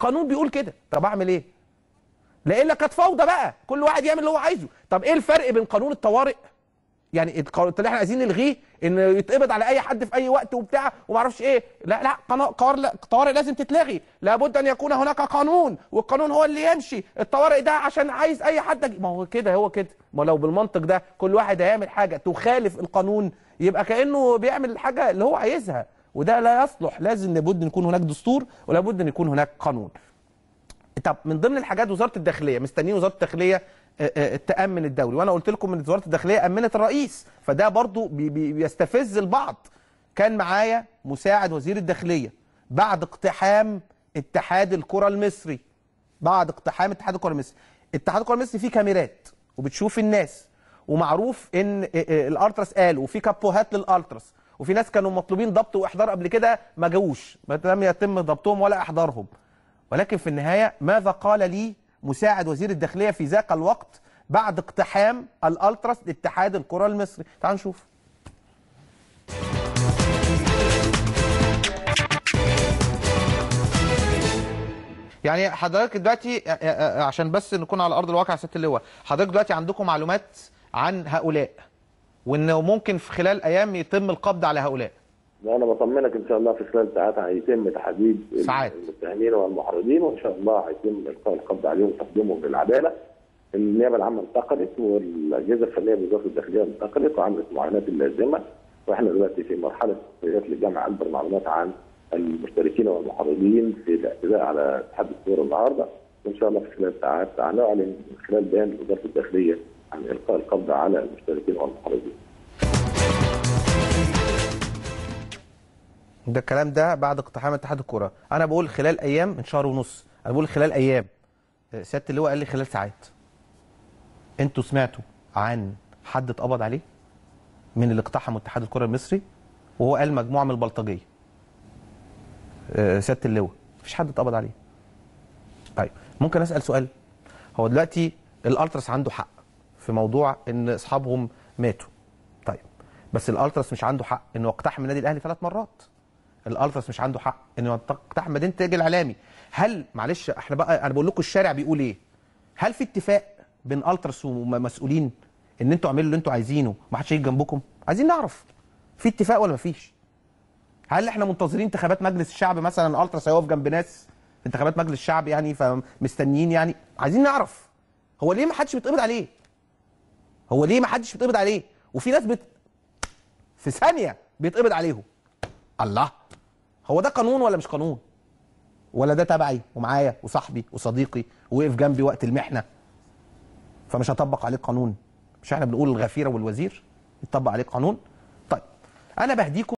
القانون بيقول كده. طب اعمل ايه؟ لان كانت فوضى بقى، كل واحد يعمل اللي هو عايزه. طب ايه الفرق بين قانون الطوارئ، يعني اللي احنا عايزين نلغيه ان يتقبض على اي حد في اي وقت وبتاع وما اعرفش ايه، لا الطوارئ لازم تتلغي، لابد ان يكون هناك قانون والقانون هو اللي يمشي، الطوارئ ده عشان عايز اي حد ما هو كده هو كده. ما لو بالمنطق ده كل واحد هيعمل حاجه تخالف القانون يبقى كانه بيعمل الحاجه اللي هو عايزها، وده لا يصلح. لازم لابد ان يكون هناك دستور ولابد ان يكون هناك قانون. طب من ضمن الحاجات وزاره الداخليه، مستنيين وزاره الداخليه تأمن الدوري، وانا قلت لكم ان وزاره الداخليه امنت الرئيس، فده برضو بيستفز البعض. كان معايا مساعد وزير الداخليه بعد اقتحام اتحاد الكره المصري، بعد اقتحام اتحاد الكره المصري. اتحاد الكره المصري فيه كاميرات وبتشوف الناس، ومعروف ان الالتراس قال، وفي كابوهات للالتراس، وفي ناس كانوا مطلوبين ضبط واحضار قبل كده ما جاوش، لم يتم ضبطهم ولا احضارهم. ولكن في النهايه ماذا قال لي مساعد وزير الداخليه في ذاك الوقت بعد اقتحام الالتراس لاتحاد الكره المصري؟ تعالوا نشوف. يعني حضرتك دلوقتي عشان بس نكون على ارض الواقع يا سياده اللواء، حضرتك دلوقتي عندكم معلومات عن هؤلاء وانه ممكن في خلال ايام يتم القبض على هؤلاء. انا بطمنك ان شاء الله في خلال ساعات هيتم تحديد المتهمين والمحرضين، وان شاء الله هيتم القاء القبض عليهم وتقديمهم للعداله. النيابه العامه انتقلت والاجهزه الفنيه بوزاره الداخليه انتقلت وعملت المعاينات اللازمه، واحنا دلوقتي في مرحله لجمع اكبر معلومات عن المشتركين والمحرضين في الاعتداء على اتحاد الكوره النهارده، وان شاء الله في خلال ساعات هنعلن من خلال بيان وزاره الداخليه عن القاء القبض على المشتركين والمحرضين. ده الكلام ده بعد اقتحام اتحاد الكوره، انا بقول خلال ايام، من شهر ونص، انا بقول خلال ايام. سياده اللواء قال لي خلال ساعات. انتوا سمعتوا عن حد اتقبض عليه من اللي اقتحموا اتحاد الكوره المصري؟ وهو قال مجموعه من البلطجيه. سياده اللواء مفيش حد اتقبض عليه. طيب ممكن اسال سؤال؟ هو دلوقتي الالتراس عنده حق في موضوع ان اصحابهم ماتوا، طيب بس الالتراس مش عنده حق انه اقتحم النادي الاهلي 3 مرات. الالتراس مش عنده حق انه اقتحم مدينه التاج الاعلامي. هل معلش احنا بقى، انا بقول لكم الشارع بيقول ايه؟ هل في اتفاق بين التراس ومسؤولين ان انتوا اعملوا اللي انتوا عايزينه ما حدش هيجي جنبكم؟ عايزين نعرف في اتفاق ولا مفيش؟ هل احنا منتظرين انتخابات مجلس الشعب مثلا الالتراس هيقف جنب ناس في انتخابات مجلس الشعب يعني فمستنيين؟ يعني عايزين نعرف هو ليه ما حدش بيتقبض عليه؟ هو ليه ما حدش بيتقبض عليه؟ وفي ناس في ثانيه بيتقبض عليهم. الله، هو ده قانون ولا مش قانون؟ ولا ده تبعي ومعايا وصاحبي وصديقي ووقف جنبي وقت المحنه فمش هطبق عليه قانون؟ مش احنا بنقول الغفيره والوزير يطبق عليه قانون؟ طيب انا بهديكم